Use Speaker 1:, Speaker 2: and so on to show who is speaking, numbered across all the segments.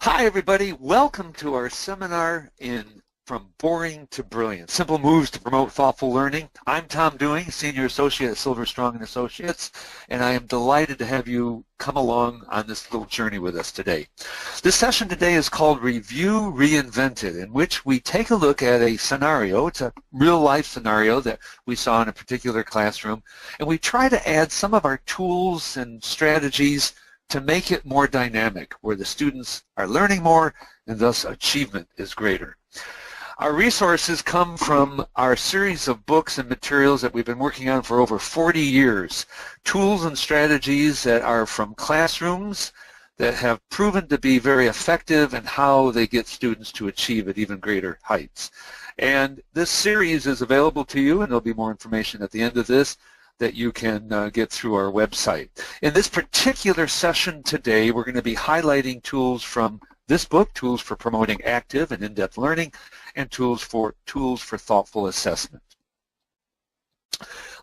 Speaker 1: Hi everybody, welcome to our seminar in From Boring to Brilliant, Simple Moves to Promote Thoughtful Learning. I'm Tom Dewing, Senior Associate at Silver Strong & Associates, and I am delighted to have you come along on this little journey with us today. This session today is called Review Reinvented, in which we take a look at a scenario. It's a real-life scenario that we saw in a particular classroom, and we try to add some of our tools and strategies to make it more dynamic, where the students are learning more and thus achievement is greater. Our resources come from our series of books and materials that we've been working on for over 40 years, tools and strategies that are from classrooms that have proven to be very effective in how they get students to achieve at even greater heights. And this series is available to you, and there'll be more information at the end of this that you can get through our website. In this particular session today, we're going to be highlighting tools from this book, Tools for Promoting Active and In-Depth Learning, and Tools for Thoughtful Assessment.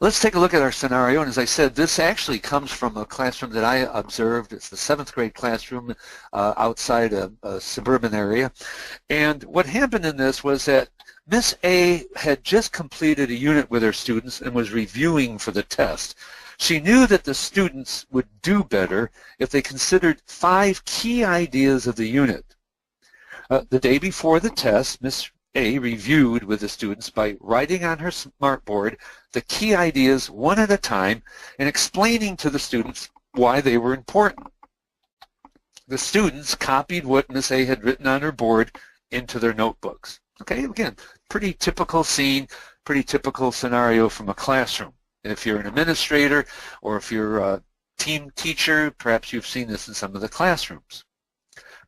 Speaker 1: Let's take a look at our scenario, and as I said, this actually comes from a classroom that I observed. It's the 7th grade classroom outside a suburban area. And what happened in this was that Miss A had just completed a unit with her students and was reviewing for the test. She knew that the students would do better if they considered 5 key ideas of the unit. The day before the test, Miss A reviewed with the students by writing on her smartboard the key ideas one at a time and explaining to the students why they were important. The students copied what Miss A had written on her board into their notebooks. Okay, again, pretty typical scene, pretty typical scenario from a classroom. If you're an administrator or if you're a team teacher, perhaps you've seen this in some of the classrooms.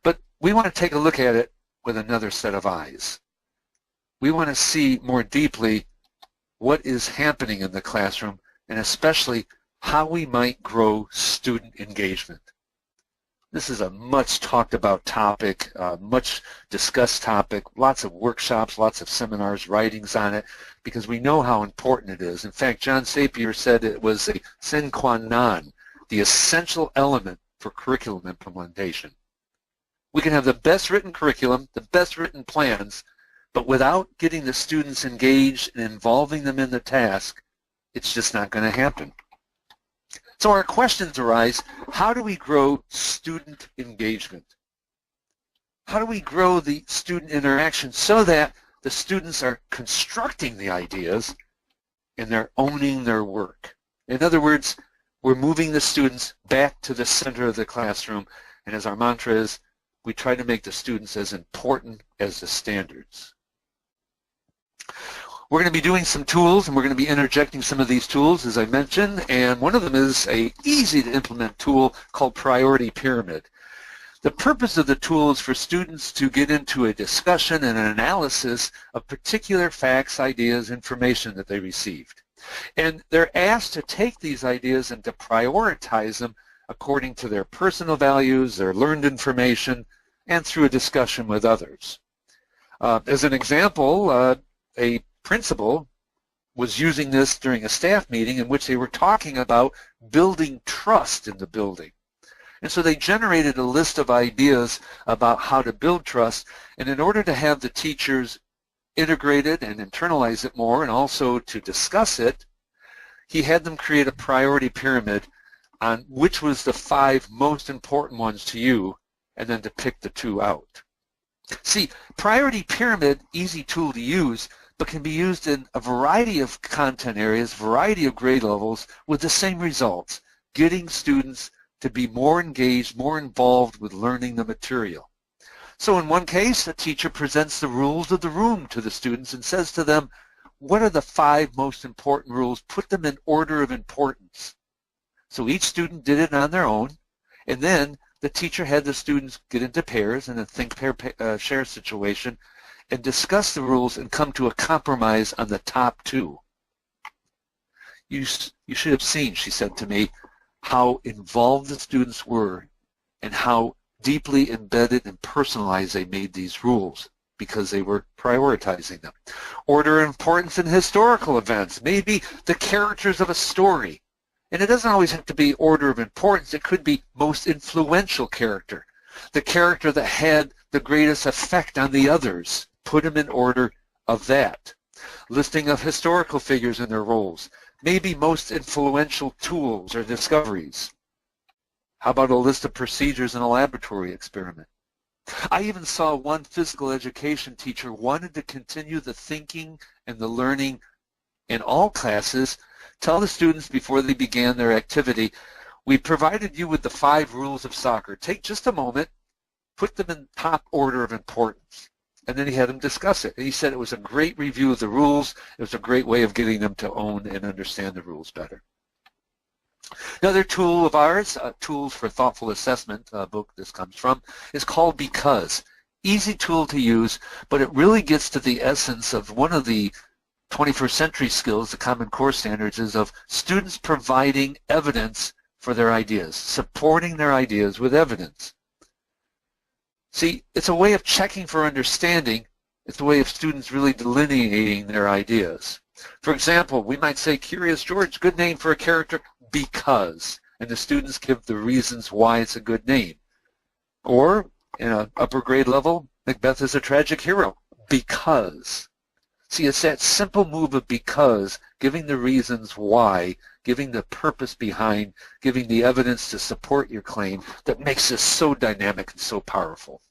Speaker 1: But we want to take a look at it with another set of eyes. We want to see more deeply what is happening in the classroom and especially how we might grow student engagement. This is a much talked about topic, much discussed topic, lots of workshops, lots of seminars, writings on it, because we know how important it is. In fact, John Sapier said it was a sine qua non, the essential element for curriculum implementation. We can have the best written curriculum, the best written plans, but without getting the students engaged and involving them in the task, it's just not going to happen. So our questions arise, how do we grow student engagement? How do we grow the student interaction so that the students are constructing the ideas and they're owning their work? In other words, we're moving the students back to the center of the classroom, and as our mantra is, we try to make the students as important as the standards. We're going to be doing some tools, and we're going to be interjecting some of these tools, as I mentioned, and one of them is a easy-to-implement tool called Priority Pyramid. The purpose of the tool is for students to get into a discussion and an analysis of particular facts, ideas, information that they received. And they're asked to take these ideas and to prioritize them according to their personal values, their learned information, and through a discussion with others. As an example, a principal was using this during a staff meeting in which they were talking about building trust in the building. And so they generated a list of ideas about how to build trust, and in order to have the teachers integrate it and internalize it more and also to discuss it, he had them create a priority pyramid on which was the 5 most important ones to you and then to pick the 2 out. See, priority pyramid, easy tool to use, but can be used in a variety of content areas, variety of grade levels with the same results, getting students to be more engaged, more involved with learning the material. So in one case, a teacher presents the rules of the room to the students and says to them, what are the 5 most important rules? Put them in order of importance. So each student did it on their own, and then the teacher had the students get into pairs in a think, pair, share situation and discuss the rules and come to a compromise on the top 2. You should have seen, she said to me, how involved the students were and how deeply embedded and personalized they made these rules because they were prioritizing them. Order of importance in historical events, maybe the characters of a story. And it doesn't always have to be order of importance. It could be most influential character. The character that had the greatest effect on the others, put them in order of that. Listing of historical figures and their roles, maybe most influential tools or discoveries. How about a list of procedures in a laboratory experiment? I even saw one physical education teacher wanted to continue the thinking and the learning in all classes, tell the students before they began their activity, we provided you with the 5 rules of soccer. Take just a moment, put them in top order of importance. And then he had them discuss it. And he said it was a great review of the rules. It was a great way of getting them to own and understand the rules better. Another tool of ours, Tools for Thoughtful Assessment, book this comes from, is called Because. Easy tool to use, but it really gets to the essence of one of the 21st century skills, the Common Core standards, is of students providing evidence for their ideas, supporting their ideas with evidence. See, it's a way of checking for understanding. It's a way of students really delineating their ideas. For example, we might say, Curious George, good name for a character because, and the students give the reasons why it's a good name. Or, in an upper grade level, Macbeth is a tragic hero because. See, it's that simple move of because, giving the reasons why, giving the purpose behind, giving the evidence to support your claim that makes this so dynamic and so powerful.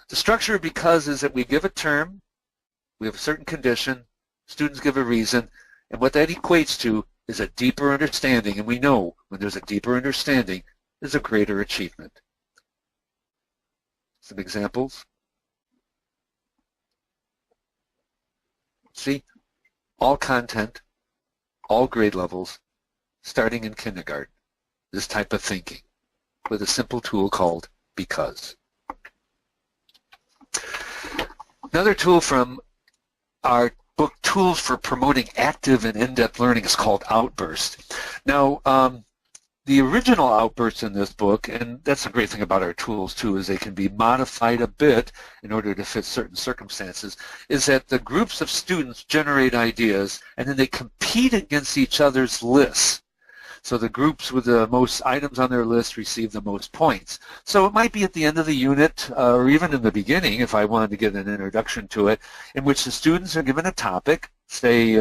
Speaker 1: The structure of because is that we give a term, we have a certain condition, students give a reason, and what that equates to is a deeper understanding, and we know when there's a deeper understanding, there's a greater achievement. Some examples. See, all content, all grade levels, starting in kindergarten, this type of thinking with a simple tool called Because. Another tool from our book, Tools for Promoting Active and In-Depth Learning, is called Outburst. Now, the original Outburst in this book, and that's the great thing about our tools too, is they can be modified a bit in order to fit certain circumstances, is that the groups of students generate ideas and then they compete against each other's lists. So the groups with the most items on their list receive the most points. So it might be at the end of the unit or even in the beginning, if I wanted to get an introduction to it, in which the students are given a topic, say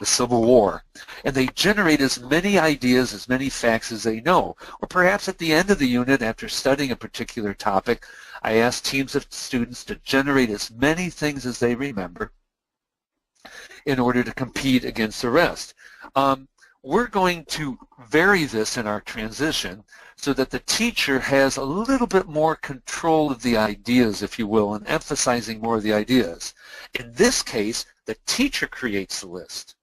Speaker 1: the Civil War, and they generate as many ideas, as many facts as they know. Or perhaps at the end of the unit, after studying a particular topic, I ask teams of students to generate as many things as they remember in order to compete against the rest. We're going to vary this in our transition so that the teacher has a little bit more control of the ideas, if you will, and emphasizing more of the ideas. In this case, the teacher creates the list.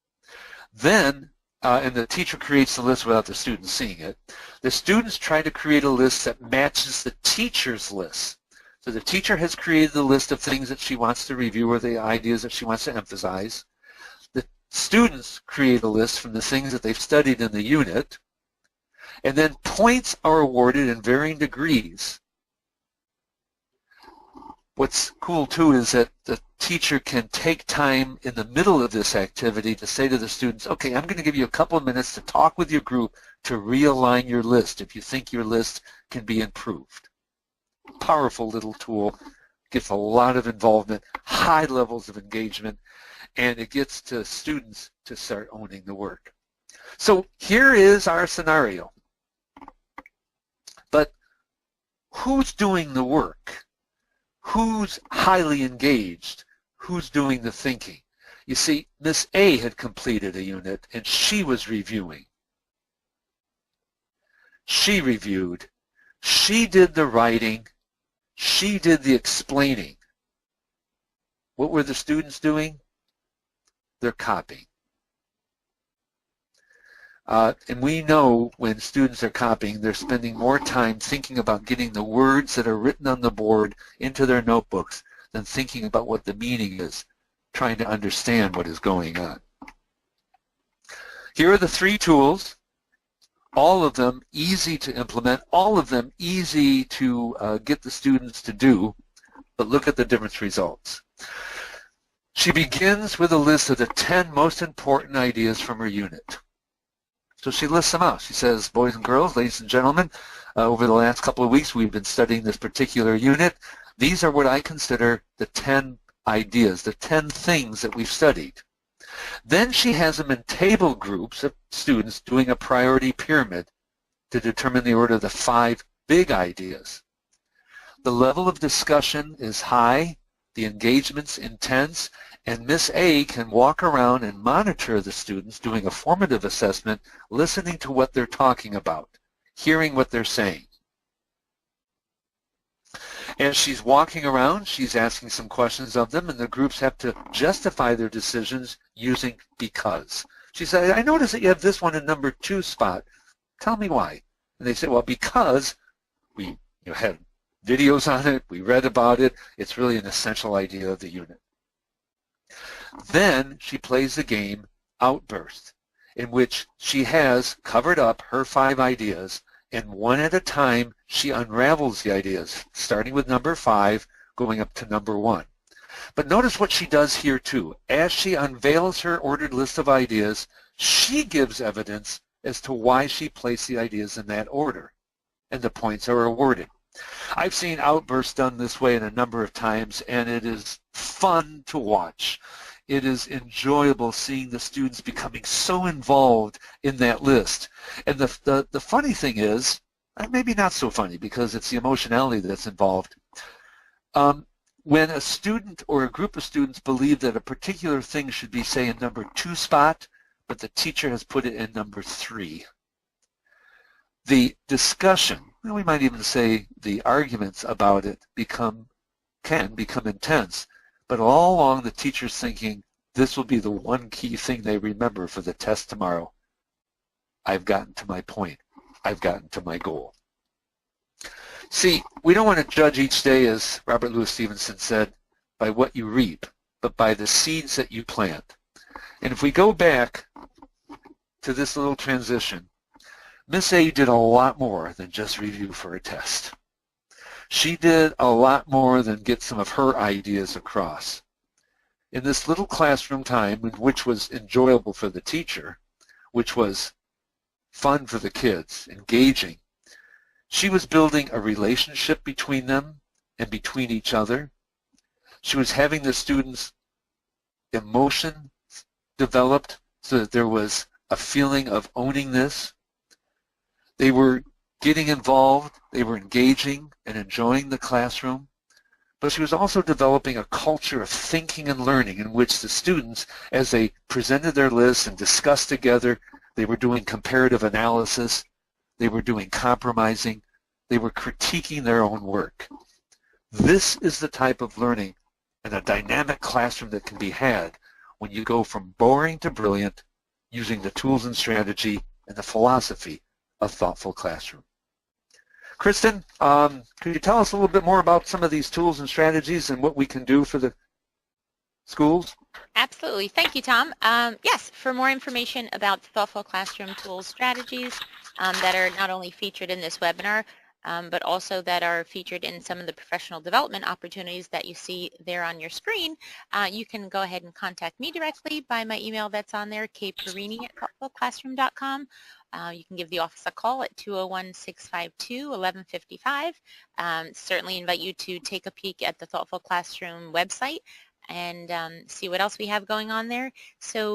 Speaker 1: Then, and the teacher creates the list without the students seeing it, the students try to create a list that matches the teacher's list. So the teacher has created the list of things that she wants to review or the ideas that she wants to emphasize. The students create a list from the things that they've studied in the unit, and then points are awarded in varying degrees. What's cool too is that the teacher can take time in the middle of this activity to say to the students, okay, I'm going to give you a couple of minutes to talk with your group to realign your list if you think your list can be improved. Powerful little tool, gets a lot of involvement, high levels of engagement, and it gets to students to start owning the work. So here is our scenario. But who's doing the work? Who's highly engaged? Who's doing the thinking? You see, Miss A had completed a unit and she was reviewing. She reviewed. She did the writing. She did the explaining. What were the students doing? They're copying. And we know when students are copying, they're spending more time thinking about getting the words that are written on the board into their notebooks than thinking about what the meaning is, trying to understand what is going on. Here are the 3 tools, all of them easy to implement, all of them easy to get the students to do, but look at the different results. She begins with a list of the 10 most important ideas from her unit. So she lists them out. She says, boys and girls, ladies and gentlemen, Over the last couple of weeks, we've been studying this particular unit. These are what I consider the 10 ideas, the 10 things that we've studied. Then she has them in table groups of students doing a priority pyramid to determine the order of the 5 big ideas. The level of discussion is high, the engagement's intense, and Miss A can walk around and monitor the students doing a formative assessment, listening to what they're talking about, hearing what they're saying. As she's walking around, she's asking some questions of them, and the groups have to justify their decisions using because. She said, I noticed that you have this one in number 2 spot. Tell me why. And they say, well, because we had videos on it, we read about it, it's really an essential idea of the unit. Then she plays the game Outburst, in which she has covered up her 5 ideas, and one at a time she unravels the ideas, starting with number 5, going up to number 1. But notice what she does here too. As she unveils her ordered list of ideas, she gives evidence as to why she placed the ideas in that order, and the points are awarded. I've seen Outbursts done this way a number of times, and it is fun to watch. It is enjoyable seeing the students becoming so involved in that list. And the funny thing is, maybe not so funny because it's the emotionality that's involved. When a student or a group of students believe that a particular thing should be, say, in number 2 spot, but the teacher has put it in number 3, the discussion, we might even say the arguments about it can become intense. But all along the teacher's thinking, this will be the one key thing they remember for the test tomorrow. I've gotten to my point. I've gotten to my goal. See, we don't want to judge each day, as Robert Louis Stevenson said, by what you reap, but by the seeds that you plant. And if we go back to this little transition, Miss A did a lot more than just review for a test. She did a lot more than get some of her ideas across. In this little classroom time, which was enjoyable for the teacher, which was fun for the kids, engaging, she was building a relationship between them and between each other. She was having the students' emotion developed so that there was a feeling of owning this. They were getting involved, they were engaging and enjoying the classroom, but she was also developing a culture of thinking and learning in which the students, as they presented their lists and discussed together, they were doing comparative analysis, they were doing compromising, they were critiquing their own work. This is the type of learning and a dynamic classroom that can be had when you go from boring to brilliant using the tools and strategy and the philosophy of thoughtful classroom. Kristen, could you tell us a little bit more about some of these tools and strategies and what we can do for the schools?
Speaker 2: Absolutely. Thank you, Tom. Yes, for more information about thoughtful classroom tools strategies that are not only featured in this webinar, but also that are featured in some of the professional development opportunities that you see there on your screen, you can go ahead and contact me directly by my email that's on there, kperini@thoughtfulclassroom.com. You can give the office a call at 201-652-1155. Certainly invite you to take a peek at the Thoughtful Classroom website and see what else we have going on there. So